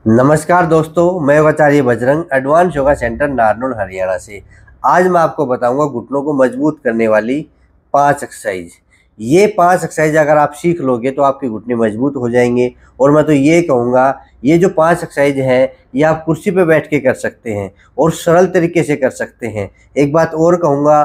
नमस्कार दोस्तों, मैं आचार्य बजरंग एडवांस योगा सेंटर नारनौल हरियाणा से। आज मैं आपको बताऊंगा घुटनों को मजबूत करने वाली 5 एक्सरसाइज। ये 5 एक्सरसाइज अगर आप सीख लोगे तो आपके घुटने मजबूत हो जाएंगे। और मैं तो ये कहूँगा, ये जो 5 एक्सरसाइज हैं ये आप कुर्सी पे बैठ के कर सकते हैं और सरल तरीके से कर सकते हैं। एक बात और कहूँगा,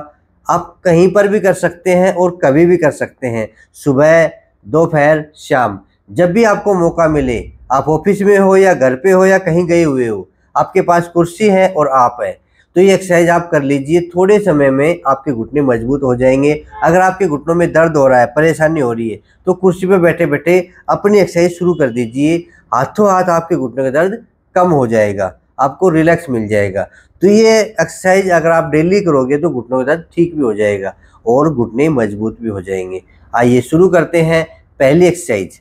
आप कहीं पर भी कर सकते हैं और कभी भी कर सकते हैं, सुबह, दोपहर, शाम, जब भी आपको मौका मिले। आप ऑफिस में हो या घर पे हो या कहीं गए हुए हो, आपके पास कुर्सी है और आप है, तो ये एक्सरसाइज आप कर लीजिए। थोड़े समय में आपके घुटने मजबूत हो जाएंगे। अगर आपके घुटनों में दर्द हो रहा है, परेशानी हो रही है, तो कुर्सी पे बैठे बैठे अपनी एक्सरसाइज शुरू कर दीजिए। हाथों हाथ आपके घुटने का दर्द कम हो जाएगा, आपको रिलैक्स मिल जाएगा। तो ये एक्सरसाइज अगर आप डेली करोगे तो घुटनों का दर्द ठीक भी हो जाएगा और घुटने मजबूत भी हो जाएंगे। आइए शुरू करते हैं। पहली एक्सरसाइज,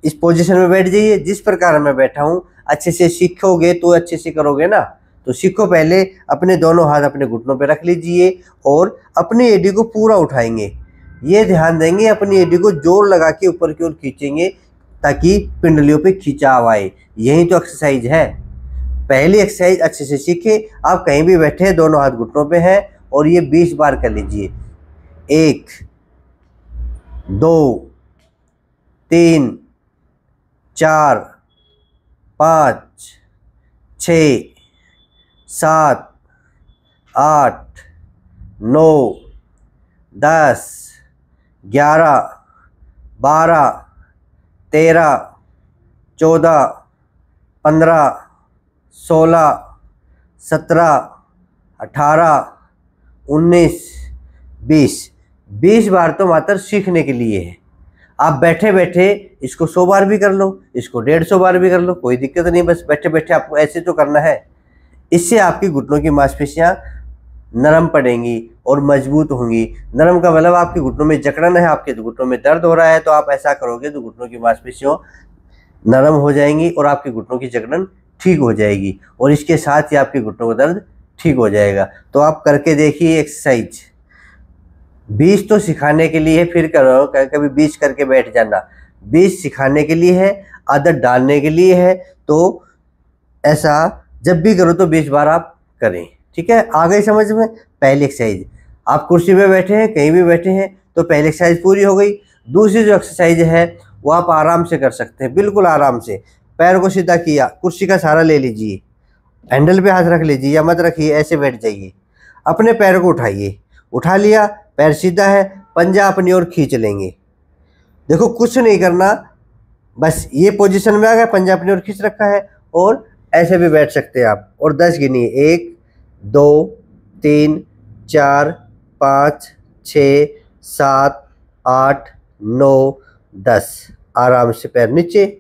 इस पोजीशन में बैठ जाइए जिस प्रकार मैं बैठा हूँ। अच्छे से सीखोगे तो अच्छे से करोगे ना। तो सीखो, पहले अपने दोनों हाथ अपने घुटनों पे रख लीजिए और अपनी एडी को पूरा उठाएंगे। ये ध्यान देंगे, अपनी एडी को जोर लगा के ऊपर की ओर खींचेंगे ताकि पिंडलियों पे खिंचाव आए। यही तो एक्सरसाइज है। पहली एक्सरसाइज अच्छे से सीखे। आप कहीं भी बैठे, दोनों हाथ घुटनों पे हैं और ये 20 बार कर लीजिए। 1, 2, 3, 4, 5, 6, 7, 8, 9, 10, 11, 12, 13, 14, 15, 16, 17, 18, 19, 20 बार तो मात्र सीखने के लिए है। आप बैठे बैठे इसको 100 बार भी कर लो, इसको 150 बार भी कर लो, कोई दिक्कत नहीं। बस बैठे बैठे आपको ऐसे तो करना है। इससे आपकी घुटनों की मांसपेशियां नरम पड़ेंगी और मजबूत होंगी। नरम का मतलब आपके घुटनों में जकड़न है, आपके घुटनों में दर्द हो रहा है, तो आप ऐसा करोगे तो घुटनों की मांसपेशियां नरम हो जाएंगी और आपके घुटनों की जकड़न ठीक हो जाएगी और इसके साथ ही आपके घुटनों का दर्द ठीक हो जाएगा। तो आप करके देखिए एक्सरसाइज। 20 तो सिखाने के लिए है, फिर करो, कभी 20 करके बैठ जाना। 20 सिखाने के लिए है, आदत डालने के लिए है। तो ऐसा जब भी करो तो 20 बार आप करें। ठीक है, आ गई समझ में? पहली एक्सरसाइज, आप कुर्सी पे बैठे हैं, कहीं भी बैठे हैं, तो पहली एक्सरसाइज पूरी हो गई। दूसरी जो एक्सरसाइज है वो आप आराम से कर सकते हैं, बिल्कुल आराम से। पैर को सीधा किया, कुर्सी का सहारा ले लीजिए, हैंडल पे हाथ रख लीजिए या मत रखिए, ऐसे बैठ जाइए। अपने पैर को उठाइए, उठा लिया, पैर सीधा है, पंजा अपनी ओर खींच लेंगे। देखो कुछ नहीं करना, बस ये पोजीशन में आ गया, पंजा अपनी ओर खींच रखा है। और ऐसे भी बैठ सकते हैं आप। और 10 गिनिए, 1, 2, 3, 4, 5, 6, 7, 8, 9, 10। आराम से पैर नीचे।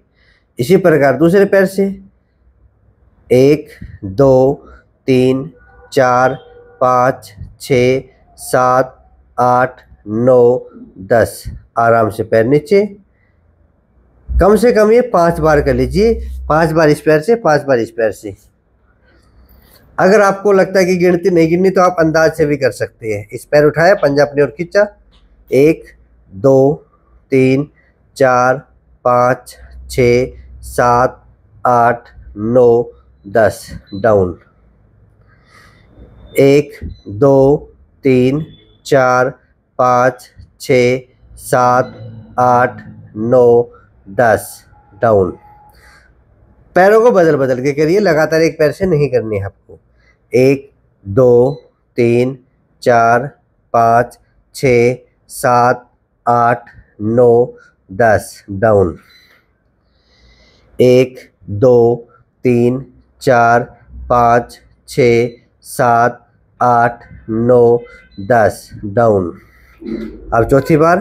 इसी प्रकार दूसरे पैर से 1, 2, 3, 4, 5, 6, 7, 8, 9, 10। आराम से पैर नीचे। कम से कम ये 5 बार कर लीजिए। 5 बार इस पैर से, 5 बार इस पैर से। अगर आपको लगता है कि गिनती नहीं गिननी तो आप अंदाज से भी कर सकते हैं। इस पैर उठाया, पंजा अपनी ओर खींचा, 1, 2, 3, 4, 5, 6, 7, 8, 9, 10। डाउन। 1, 2, 3, 4, 5, 6, 7, 8, 9, 10। डाउन। पैरों को बदल बदल के करिए, लगातार एक पैर से नहीं करनी है आपको। 1, 2, 3, 4, 5, 6, 7, 8, 9, 10। डाउन। 1, 2, 3, 4, 5, 6, 7, 8, 9, 10। डाउन। अब चौथी बार,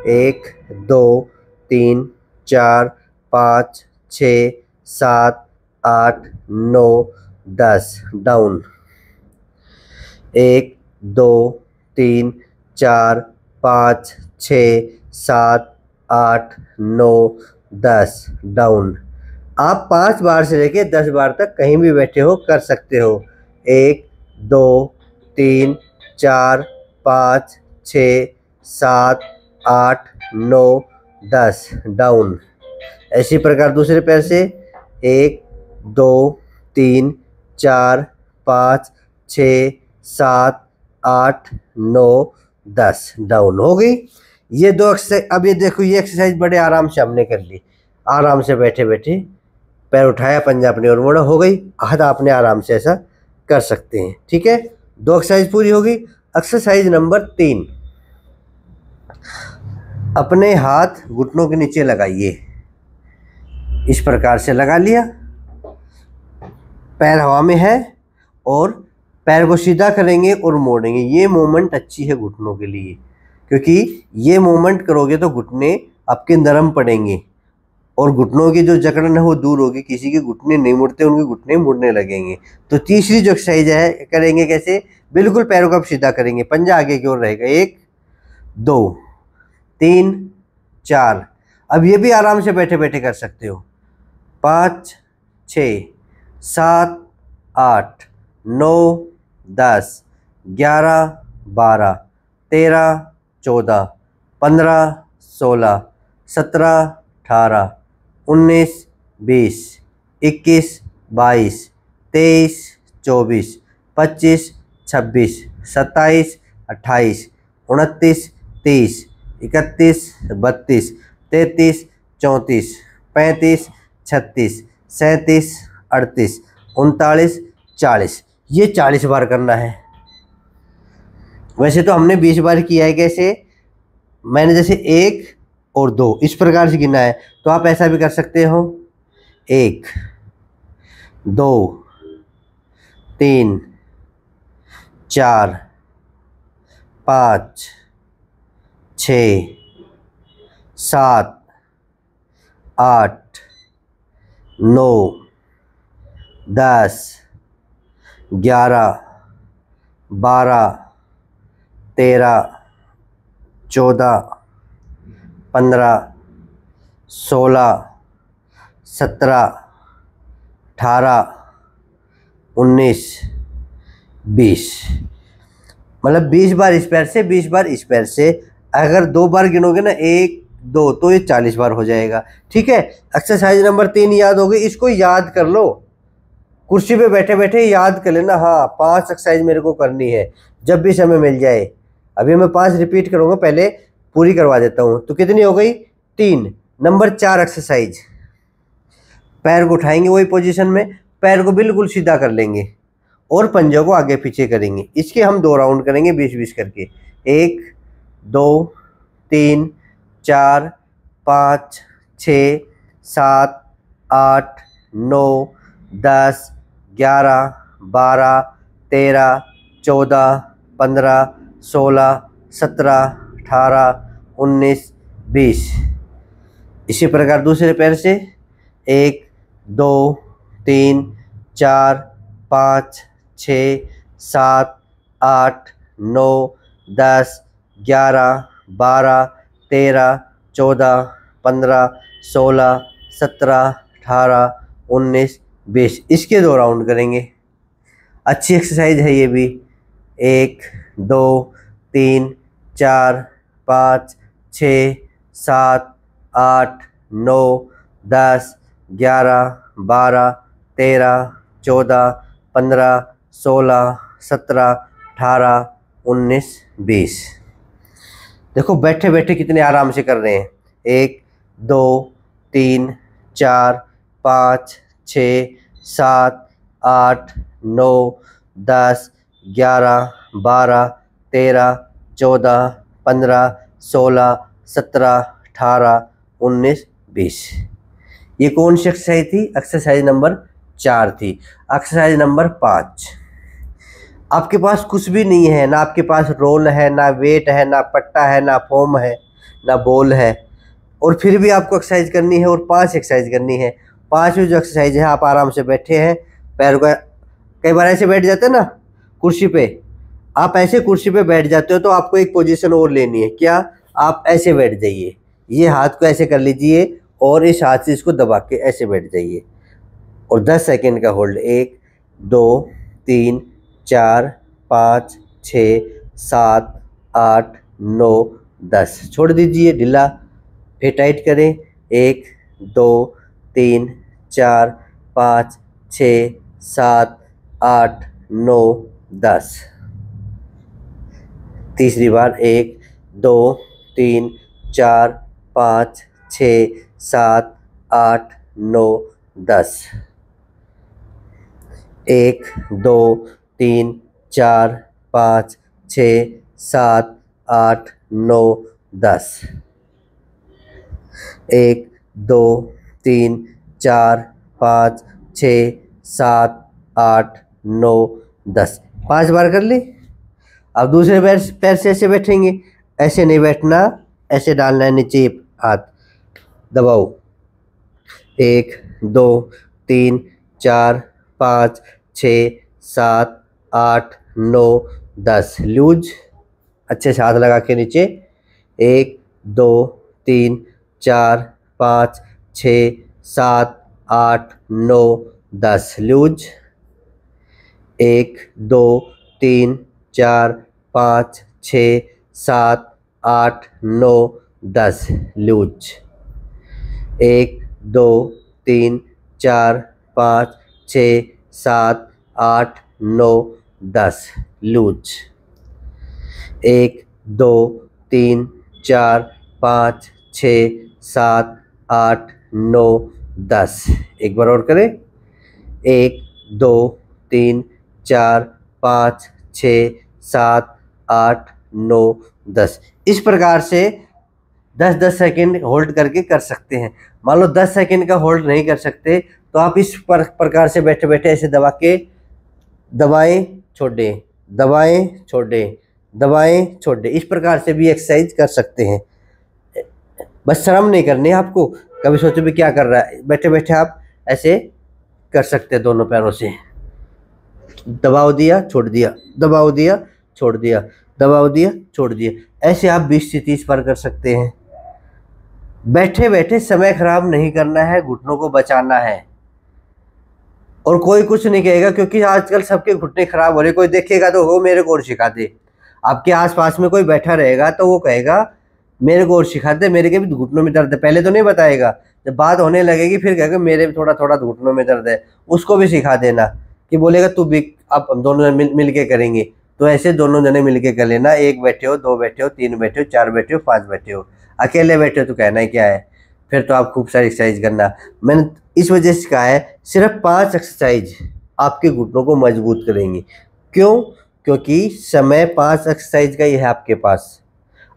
1, 2, 3, 4, 5, 6, 7, 8, 9, 10। डाउन। 1, 2, 3, 4, 5, 6, 7, 8, 9, 10। डाउन। आप 5 बार से लेके 10 बार तक कहीं भी बैठे हो कर सकते हो। 1, 2, 3, 4, 5, 6, 7, 8, 9, 10। डाउन। इसी प्रकार दूसरे पैर से 1, 2 3 4 5 6 7 8 9 10 डाउन हो गई। ये दो एक्सरसाइज। अब ये देखो, ये एक्सरसाइज बड़े आराम से हमने कर ली। आराम से बैठे बैठे पैर उठाया, पंजा अपनी ओर मोड़ा, हो गई। हाथ आपने आराम से ऐसा कर सकते हैं। ठीक है, दो एक्सरसाइज पूरी हो गई। एक्सरसाइज नंबर 3, अपने हाथ घुटनों के नीचे लगाइए। इस प्रकार से लगा लिया, पैर हवा में है और पैर को सीधा करेंगे और मोड़ेंगे। ये मूवमेंट अच्छी है घुटनों के लिए, क्योंकि ये मूवमेंट करोगे तो घुटने आपके नरम पड़ेंगे और घुटनों की जो जकड़न है वो दूर होगी। किसी के घुटने नहीं मुड़ते, उनके घुटने मुड़ने लगेंगे। तो तीसरी जो एक्सरसाइज है करेंगे कैसे, बिल्कुल पैरों को आप सीधा करेंगे, पंजा आगे की ओर रहेगा। 1 2 3 4। अब ये भी आराम से बैठे बैठे कर सकते हो। 5 6 7 8 9 10 11 12 13 14 15 16 17 18 19 20 21 22 23 24 25 26 27 28 29 30 31 32 33 34 35 36 37 38 39 40। ये 40 बार करना है। वैसे तो हमने 20 बार किया है। कैसे, मैंने जैसे 1 और 2 इस प्रकार से गिना है, तो आप ऐसा भी कर सकते हो। 1 2 3 4 5 6 7 8 9 10 11 12 13 14 15 16 17 18 19 20। मतलब 20 बार इस पैर से, 20 बार इस पैर से। अगर 2 बार गिनोगे ना, 1 2, तो ये 40 बार हो जाएगा। ठीक है, एक्सरसाइज नंबर 3 याद हो गई। इसको याद कर लो, कुर्सी पे बैठे बैठे याद कर लेना। हाँ, 5 एक्सरसाइज मेरे को करनी है जब भी समय मिल जाए। अभी मैं 5 रिपीट करूँगा, पहले पूरी करवा देता हूँ। तो कितनी हो गई, 3। नंबर 4 एक्सरसाइज, पैर को उठाएंगे वही पोजीशन में, पैर को बिल्कुल सीधा कर लेंगे और पंजों को आगे पीछे करेंगे। इसके हम 2 राउंड करेंगे 20-20 करके। 1 2 3 4 5 6 7 8 9 10 11 12 13 14 15 16 17 18 19 20। इसी प्रकार दूसरे पैर से 1 2 3 4 5 6 7 8 9 10 11 12 13 14 15 16 17 18 19 20। इसके 2 राउंड करेंगे। अच्छी एक्सरसाइज है ये भी। 1 2 3 4 5 6 7 8 9 10 11 12 13 14 15 16 17 18 19 20। देखो बैठे बैठे कितने आराम से कर रहे हैं। 1 2 3 4 5 6 7 8 9 10 11 12 13 14 15 16 17 18 19 20। ये कौन सी एक्सरसाइज थी? एक्सरसाइज नंबर 4 थी। एक्सरसाइज नंबर 5, आपके पास कुछ भी नहीं है, ना आपके पास रोल है, ना वेट है, ना पट्टा है, ना फोम है, ना बॉल है, और फिर भी आपको एक्सरसाइज करनी है और 5 एक्सरसाइज करनी है। 5वीं जो एक्सरसाइज है, आप आराम से बैठे हैं, पैर को, कई बार ऐसे बैठ जाते हैं ना कुर्सी पे, आप ऐसे कुर्सी पे बैठ जाते हो तो आपको एक पोजीशन और लेनी है। क्या? आप ऐसे बैठ जाइए, ये हाथ को ऐसे कर लीजिए और इस हाथ से इसको दबा के ऐसे बैठ जाइए और 10 सेकंड का होल्ड। 1 2 3 4 5 6 7 8 9 10। छोड़ दीजिए ढीला, फिर टाइट करें। 1 2 3 4 5 छः, सात, आठ, नौ, 10। तीसरी बार 1, 2, 3, 4, 5, 6, 7, 8, 9, 10। 1, 2, 3, 4, 5, 6, 7, 8, 9, 10। 1, 2, 3, 4, 5, 6, 7, 8, 9, 10। 5 बार कर ली। अब दूसरे पैर से ऐसे बैठेंगे, ऐसे नहीं बैठना, ऐसे डालना है नीचे हाथ, दबाओ। 1, 2, 3, 4, 5, 6, 7, 8, 9, 10। लूज, अच्छे से हाथ लगा के नीचे। 1, 2, 3, 4, 5, 6, 7, 8, 9, 10। लूज। 1, 2, 3, 4, 5, 6, 7, 8, 9, 10। लूज। 1, 2, 3, 4, 5, 6, 7, 8, 9, 10। लूज। 1, 2, 3, 4, 5, 6, 7, 8, 9, 10। एक बार और करें। 1, 2, 3, 4, 5, 6, 7, 8, 9, 10। इस प्रकार से 10-10 सेकेंड होल्ड करके कर सकते हैं। मान लो 10 सेकेंड का होल्ड नहीं कर सकते तो आप इस प्रकार से बैठे बैठे ऐसे दबा के दबाएं छोड़ें, दबाएं छोड़ें, दबाएं छोड़ें, इस प्रकार से भी एक्सरसाइज कर सकते हैं। बस शर्म नहीं करनी है आपको। कभी सोचो भी क्या कर रहा है, बैठे बैठे आप ऐसे कर सकते हैं दोनों पैरों से। दबाव दिया छोड़ दिया, दबाव दिया छोड़ दिया, दबाव दिया छोड़ दिया। ऐसे आप 20 से 30 बार कर सकते हैं। बैठे बैठे समय खराब नहीं करना है, घुटनों को बचाना है। और कोई कुछ नहीं कहेगा, क्योंकि आजकल सबके घुटने खराब हो रहे। कोई देखेगा तो वो मेरे को और सिखा दे। आपके आसपास में कोई बैठा रहेगा तो वो कहेगा मेरे को और सिखा दे, मेरे के भी घुटनों में दर्द है। पहले तो नहीं बताएगा, जब बात होने लगेगी फिर कहेगा मेरे भी थोड़ा थोड़ा घुटनों में दर्द है। उसको भी सिखा देना कि बोलेगा तू भी, अब हम दोनों मिल के करेंगे। तो ऐसे दोनों जने मिल के कर लेना। 1 बैठे हो, 2 बैठे हो, 3 बैठे हो, 4 बैठे हो, 5 बैठे हो। अकेले बैठे हो तो कहना ही क्या है। फिर तो आप खूब सारी एक्सरसाइज करना। मैंने इस वजह से कहा है सिर्फ 5 एक्सरसाइज आपके घुटनों को मजबूत करेंगी। क्यों? क्योंकि समय 5 एक्सरसाइज का ही है आपके पास।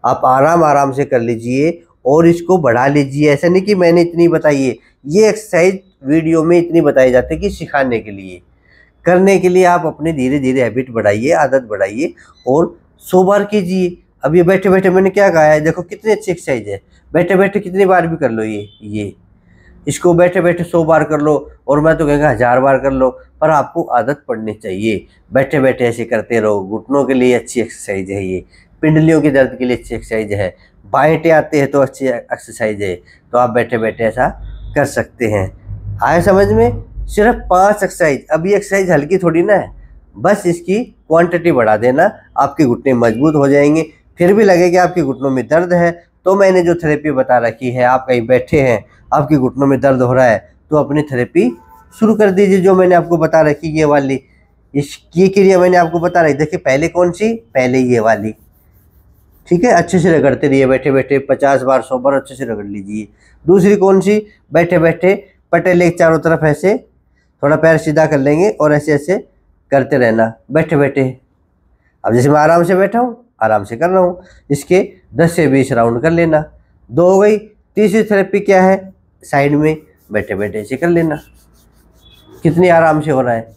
आप आराम आराम से कर लीजिए और इसको बढ़ा लीजिए। ऐसा नहीं कि मैंने इतनी बताई है, ये एक्सरसाइज वीडियो में इतनी बताई जाती है कि सिखाने के लिए। करने के लिए आप अपने धीरे धीरे हैबिट बढ़ाइए, आदत बढ़ाइए और 100 बार कीजिए। अब ये बैठे बैठे मैंने क्या कहा है, देखो कितनी अच्छी एक्सरसाइज है। बैठे बैठे कितनी बार भी कर लो ये इसको बैठे बैठे 100 बार कर लो, और मैं तो कहूँगा 1000 बार कर लो। पर आपको आदत पड़नी चाहिए। बैठे बैठे ऐसे करते रहो। घुटनों के लिए अच्छी एक्सरसाइज है ये, पिंडलियों के दर्द के लिए अच्छी एक्सरसाइज है, बाएंटे आते हैं तो अच्छी एक्सरसाइज है। तो आप बैठे बैठे ऐसा कर सकते हैं। आए समझ में? सिर्फ 5 एक्सरसाइज। अब ये एक्सरसाइज हल्की थोड़ी ना है, बस इसकी क्वांटिटी बढ़ा देना, आपके घुटने मजबूत हो जाएंगे। फिर भी लगे कि आपके घुटनों में दर्द है तो मैंने जो थेरेपी बता रखी है, आप कहीं बैठे हैं आपके घुटनों में दर्द हो रहा है तो अपनी थेरेपी शुरू कर दीजिए। जो मैंने आपको बता रखी ये वाली, ये क्रिया मैंने आपको बता रही। देखिए पहले कौन सी, पहले ये वाली, ठीक है। अच्छे से रगड़ते रहिए बैठे बैठे, 50 बार 100 बार अच्छे से रगड़ लीजिए। दूसरी कौन सी, बैठे बैठे पटेले के चारों तरफ ऐसे थोड़ा पैर सीधा कर लेंगे और ऐसे ऐसे करते रहना बैठे बैठे। अब जैसे मैं आराम से बैठा हूँ, आराम से कर रहा हूँ, इसके 10 से 20 राउंड कर लेना। 2 हो गई। तीसरी थेरेपी क्या है, साइड में बैठे बैठे ऐसे कर लेना, कितनी आराम से हो रहा है।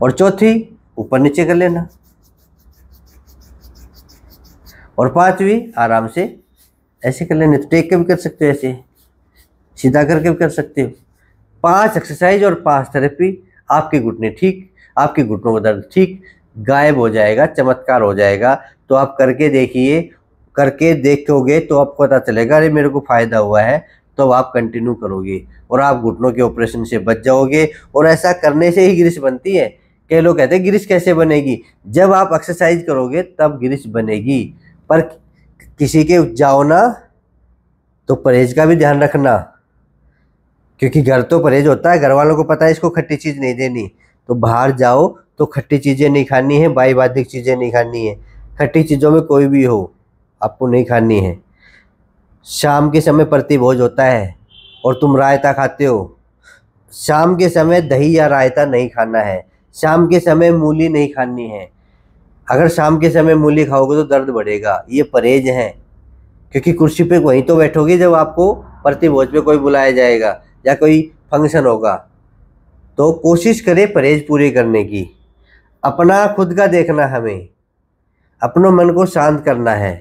और चौथी ऊपर नीचे कर लेना। और 5वीं आराम से ऐसे कर लेने। तो टेक के भी कर सकते हो, ऐसे सीधा करके भी कर सकते हो। 5 एक्सरसाइज और 5 थेरेपी, आपके घुटने ठीक, आपके घुटनों का दर्द ठीक, गायब हो जाएगा, चमत्कार हो जाएगा। तो आप करके देखिए, करके देखोगे तो आपको पता चलेगा अरे मेरे को फ़ायदा हुआ है। तो आप कंटिन्यू करोगे और आप घुटनों के ऑपरेशन से बच जाओगे। और ऐसा करने से ही ग्रिस बनती है। कई लोग कहते हैं ग्रिस कैसे बनेगी, जब आप एक्सरसाइज करोगे तब ग्रिस बनेगी। पर किसी के जाओ ना तो परहेज का भी ध्यान रखना, क्योंकि घर तो परहेज होता है, घर वालों को पता है इसको खट्टी चीज़ नहीं देनी, तो बाहर जाओ तो खट्टी चीज़ें नहीं खानी है, बाईवादिक चीज़ें नहीं खानी है, खट्टी चीज़ों में कोई भी हो आपको नहीं खानी है। शाम के समय प्रतिभोज होता है और तुम रायता खाते हो, शाम के समय दही या रायता नहीं खाना है, शाम के समय मूली नहीं खानी है। अगर शाम के समय मूली खाओगे तो दर्द बढ़ेगा, ये परहेज है। क्योंकि कुर्सी पे वहीं तो बैठोगे जब आपको प्रतिभोज पे कोई बुलाया जाएगा या कोई फंक्शन होगा। तो कोशिश करें परहेज पूरी करने की। अपना खुद का देखना, हमें अपने मन को शांत करना है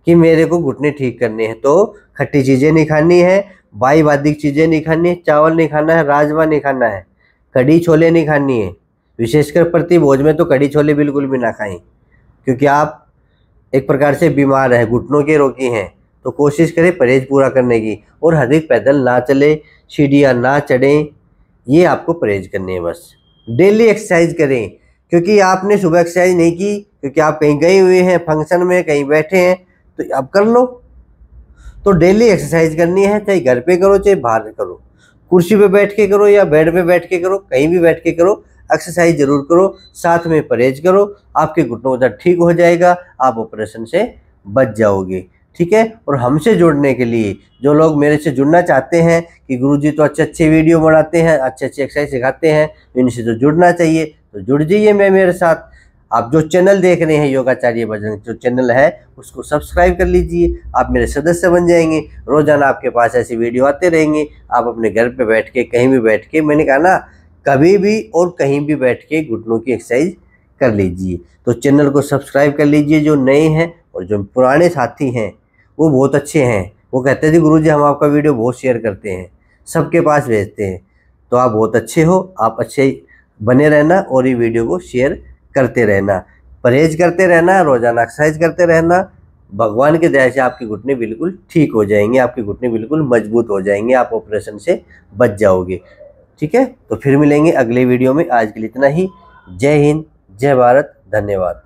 कि मेरे को घुटने ठीक करने हैं, तो खट्टी चीज़ें नहीं खानी है, बाईवादिक चीज़ें नहीं खानी है, चावल नहीं खाना है, राजमा नहीं खाना है, कढ़ी छोले नहीं खानी है। विशेषकर प्रतिभोज में तो कढ़ी छोले बिल्कुल भी ना खाएं, क्योंकि आप एक प्रकार से बीमार हैं, घुटनों के रोगी हैं। तो कोशिश करें परहेज पूरा करने की, और अधिक पैदल ना चले, सीढ़ियाँ ना चढ़ें, ये आपको परहेज करनी है बस। डेली एक्सरसाइज करें, क्योंकि आपने सुबह एक्सरसाइज नहीं की, क्योंकि आप कहीं गए हुए हैं, फंक्शन में कहीं बैठे हैं, तो अब कर लो। तो डेली एक्सरसाइज करनी है, चाहे घर पे करो चाहे बाहर करो, कुर्सी पे बैठ के करो या बेड पे बैठ के करो, कहीं भी बैठ के करो, एक्सरसाइज जरूर करो, साथ में परहेज करो। आपके घुटनों का दर्द ठीक हो जाएगा, आप ऑपरेशन से बच जाओगे। ठीक है। और हमसे जुड़ने के लिए जो लोग मेरे से जुड़ना चाहते हैं कि गुरुजी तो अच्छे अच्छे वीडियो बनाते हैं, अच्छे अच्छे एक्सरसाइज सिखाते हैं, इनसे तो जुड़ना चाहिए, तो जुड़ जाइए मेरे साथ। आप जो चैनल देख रहे हैं योगाचार्य बजरंग, जो चैनल है उसको सब्सक्राइब कर लीजिए, आप मेरे सदस्य बन जाएंगे। रोजाना आपके पास ऐसी वीडियो आते रहेंगे, आप अपने घर पे बैठ के, कहीं भी बैठ के, मैंने कहा ना, कभी भी और कहीं भी बैठ के घुटनों की एक्सरसाइज कर लीजिए। तो चैनल को सब्सक्राइब कर लीजिए जो नए हैं, और जो पुराने साथी हैं वो बहुत अच्छे हैं, वो कहते थे गुरुजी हम आपका वीडियो बहुत शेयर करते हैं, सबके पास भेजते हैं। तो आप बहुत अच्छे हो, आप अच्छे बने रहना और ये वीडियो को शेयर करते रहना, परहेज करते रहना, रोजाना एक्सरसाइज करते रहना। भगवान के दया से आपके घुटने बिल्कुल ठीक हो जाएंगे, आपके घुटने बिल्कुल मजबूत हो जाएंगे, आप ऑपरेशन से बच जाओगे। ठीक है। तो फिर मिलेंगे अगले वीडियो में, आज के लिए इतना ही। जय हिंद, जय भारत, धन्यवाद।